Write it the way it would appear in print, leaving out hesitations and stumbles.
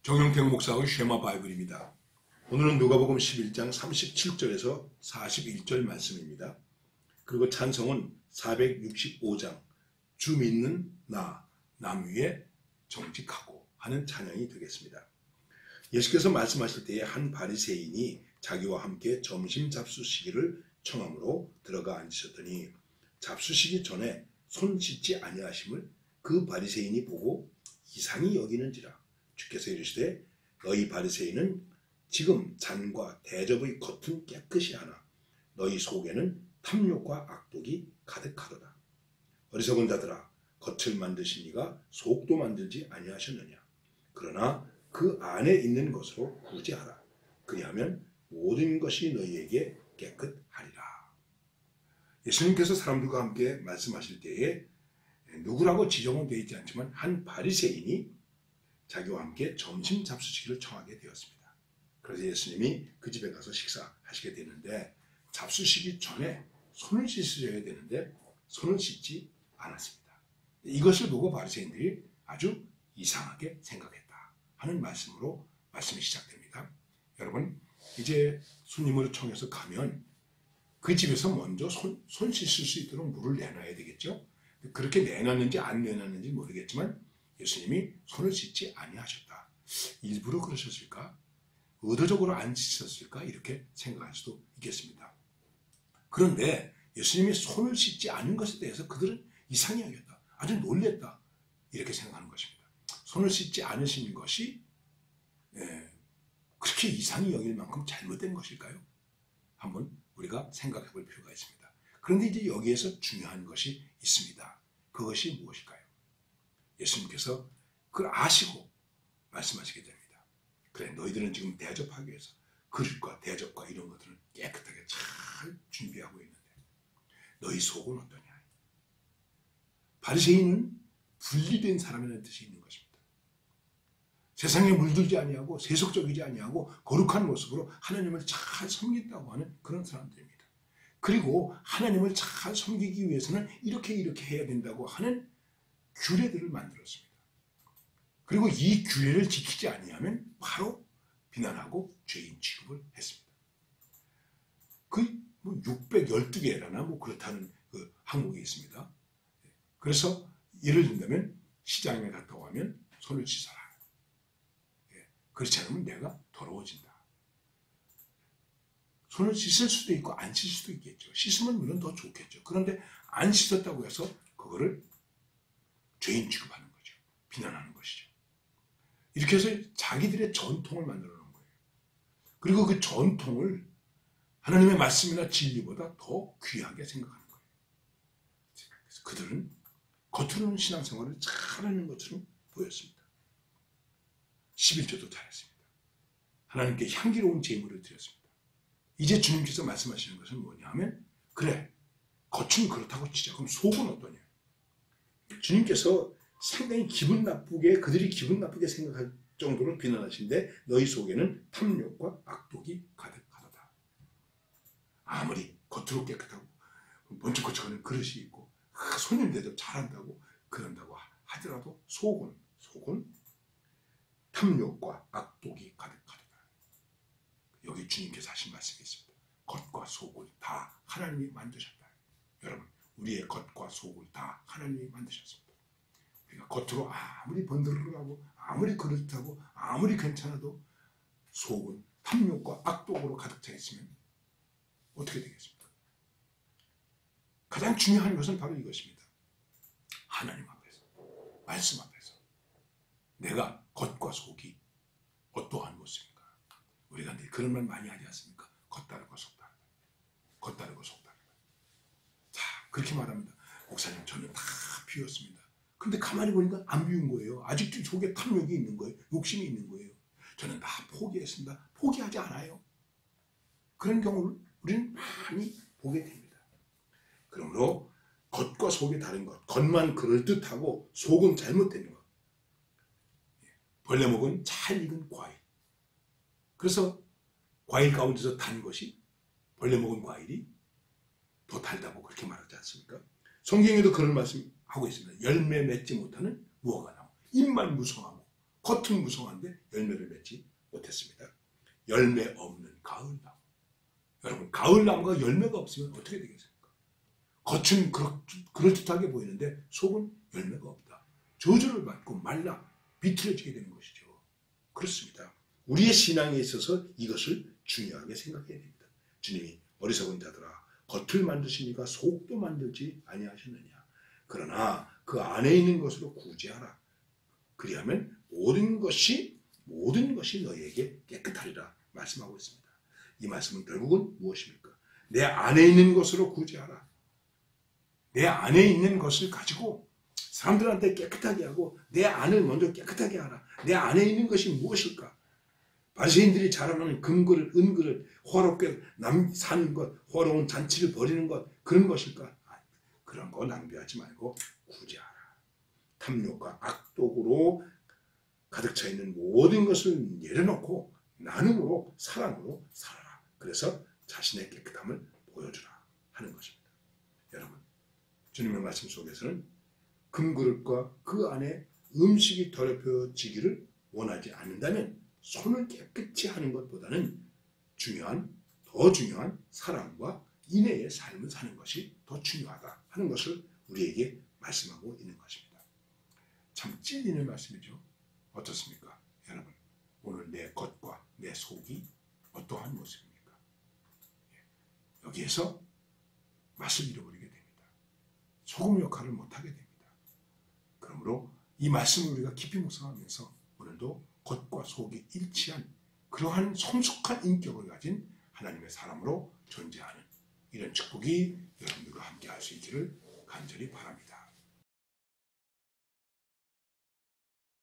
정영택 목사의 쉐마 바이블입니다. 오늘은 누가복음 11장 37절에서 41절 말씀입니다. 그리고 찬송은 465장 주 믿는 나, 남 위에 정직하고 하는 찬양이 되겠습니다. 예수께서 말씀하실 때에 한 바리새인이 자기와 함께 점심 잡수시기를 청함으로 들어가 앉으셨더니 잡수시기 전에 손 씻지 아니하심을 그 바리새인이 보고 이상히 여기는지라. 주께서 이르시되 너희 바리새인은 지금 잔과 대접의 겉은 깨끗이 하나 너희 속에는 탐욕과 악독이 가득하도다. 어리석은 자들아, 겉을 만드신 이가 속도 만들지 아니하셨느냐. 그러나 그 안에 있는 것으로 구제하라. 그리하면 모든 것이 너희에게 깨끗하리라. 예수님께서 사람들과 함께 말씀하실 때에 누구라고 지정은 되어 있지 않지만 한 바리새인이 자기와 함께 점심 잡수시기를 청하게 되었습니다. 그래서 예수님이 그 집에 가서 식사하시게 되는데 잡수시기 전에 손을 씻으셔야 되는데 손을 씻지 않았습니다. 이것을 보고 바리새인들이 아주 이상하게 생각했다 하는 말씀으로 말씀이 시작됩니다. 여러분, 이제 손님으로 청해서 가면 그 집에서 먼저 손 씻을 수 있도록 물을 내놔야 되겠죠. 그렇게 내놨는지 안 내놨는지 모르겠지만 예수님이 손을 씻지 아니하셨다. 일부러 그러셨을까? 의도적으로 안 씻었을까? 이렇게 생각할 수도 있겠습니다. 그런데 예수님이 손을 씻지 않은 것에 대해서 그들은 이상히 여겼다. 아주 놀랬다. 이렇게 생각하는 것입니다. 손을 씻지 않으신 것이 그렇게 이상히 여길 만큼 잘못된 것일까요? 한번 우리가 생각해 볼 필요가 있습니다. 그런데 이제 여기에서 중요한 것이 있습니다. 그것이 무엇일까요? 예수님께서 그걸 아시고 말씀하시게 됩니다. 그래, 너희들은 지금 대접하기 위해서 그릇과 대접과 이런 것들은 깨끗하게 잘 준비하고 있는데 너희 속은 어떠냐? 바리새인은 분리된 사람이라는 뜻이 있는 것입니다. 세상에 물들지 아니하고 세속적이지 아니하고 거룩한 모습으로 하나님을 잘 섬긴다고 하는 그런 사람들입니다. 그리고 하나님을 잘 섬기기 위해서는 이렇게 해야 된다고 하는 규례들을 만들었습니다. 그리고 이 규례를 지키지 아니하면 바로 비난하고 죄인 취급을 했습니다. 그 612개라나 그렇다는 그 항목이 있습니다. 그래서 예를 든다면 시장에 갔다 오면 손을 씻어라. 그렇지 않으면 내가 더러워진다. 손을 씻을 수도 있고 안 씻을 수도 있겠죠. 씻으면 물론 더 좋겠죠. 그런데 안 씻었다고 해서 그거를 죄인 취급하는 거죠. 비난하는 것이죠. 이렇게 해서 자기들의 전통을 만들어 놓은 거예요. 그리고 그 전통을 하나님의 말씀이나 진리보다 더 귀하게 생각하는 거예요. 그래서 그들은 겉으로는 신앙생활을 잘하는 것처럼 보였습니다. 11조도 잘했습니다. 하나님께 향기로운 제물을 드렸습니다. 이제 주님께서 말씀하시는 것은 뭐냐 하면 그래, 겉은 그렇다고 치자. 그럼 속은 어떠냐? 주님께서 상당히 그들이 기분 나쁘게 생각할 정도로 비난하신데 너희 속에는 탐욕과 악독이 가득하다. 아무리 겉으로 깨끗하고 번쩍번쩍하는 그릇이 있고 손님 대접 잘한다고 그런다고 하더라도 속은 탐욕과 악독이 가득하다. 여기 주님께서 하신 말씀이 있습니다. 겉과 속을 다 하나님이 만드셨다. 여러분, 우리의 겉과 속을 다 하나님이 만드셨습니다. 우리가 겉으로 아무리 번들르하고 아무리 그렇다고 아무리 괜찮아도 속은 탐욕과 악독으로 가득 차 있으면 어떻게 되겠습니까? 가장 중요한 것은 바로 이것입니다. 하나님 앞에서, 말씀 앞에서 내가 겉과 속이 어떠한 모습인가? 우리가 늘 그런 말 많이 하지 않습니까? 겉다르고 속다르다. 겉다르고 속다르다. 자, 그렇게 말합니다. 목사님, 저는 다 비웠습니다. 근데 가만히 보니까 안 비운 거예요. 아직도 속에 탐욕이 있는 거예요. 욕심이 있는 거예요. 저는 다 포기했습니다. 포기하지 않아요. 그런 경우를 우리는 많이 보게 됩니다. 그러므로 겉과 속이 다른 것, 겉만 그럴듯하고 속은 잘못된 것. 벌레 먹은 잘 익은 과일. 그래서 과일 가운데서 단 것이 벌레 먹은 과일이 더 달다고 그렇게 말하지 않습니까? 성경에도 그런 말씀 하고 있습니다. 열매 맺지 못하는 무화과 나무. 입만 무성하고 겉은 무성한데 열매를 맺지 못했습니다. 열매 없는 가을나무. 여러분, 가을나무가 열매가 없으면 어떻게 되겠습니까? 겉은 그럴듯하게 보이는데 속은 열매가 없다. 저주를 받고 말라 비틀어지게 되는 것이죠. 그렇습니다. 우리의 신앙에 있어서 이것을 중요하게 생각해야 됩니다. 주님이 어리석은 자들아 겉을 만드시니까 속도 만들지 아니하셨느냐. 그러나 그 안에 있는 것으로 구제하라. 그리하면 모든 것이 너희에게 깨끗하리라 말씀하고 있습니다. 이 말씀은 결국은 무엇입니까? 내 안에 있는 것으로 구제하라. 내 안에 있는 것을 가지고 사람들한테 깨끗하게 하고 내 안을 먼저 깨끗하게 하라. 내 안에 있는 것이 무엇일까? 바리새인들이 자랑하는 금그릇, 은그릇, 화롭게 사는 것, 화로운 잔치를 벌이는 것, 그런 것일까? 그런 거 낭비하지 말고 구제하라. 탐욕과 악독으로 가득 차 있는 모든 것을 내려놓고 나눔으로 사랑으로 살아라. 그래서 자신의 깨끗함을 보여주라 하는 것입니다. 여러분, 주님의 말씀 속에서는 금그릇과 그 안에 음식이 더럽혀지기를 원하지 않는다면 손을 깨끗이 하는 것보다는 더 중요한 사랑과 인애의 삶을 사는 것이 더 중요하다 하는 것을 우리에게 말씀하고 있는 것입니다. 참 찔리는 말씀이죠. 어떻습니까? 여러분, 오늘 내 겉과 내 속이 어떠한 모습입니까? 여기에서 맛을 잃어버리게 됩니다. 소금 역할을 못하게 됩니다. 그러므로 이 말씀을 우리가 깊이 묵상하면서 오늘도 겉과 속이 일치한 그러한 성숙한 인격을 가진 하나님의 사람으로 존재하는 이런 축복이 여러분들과 함께 할 수 있기를 간절히 바랍니다.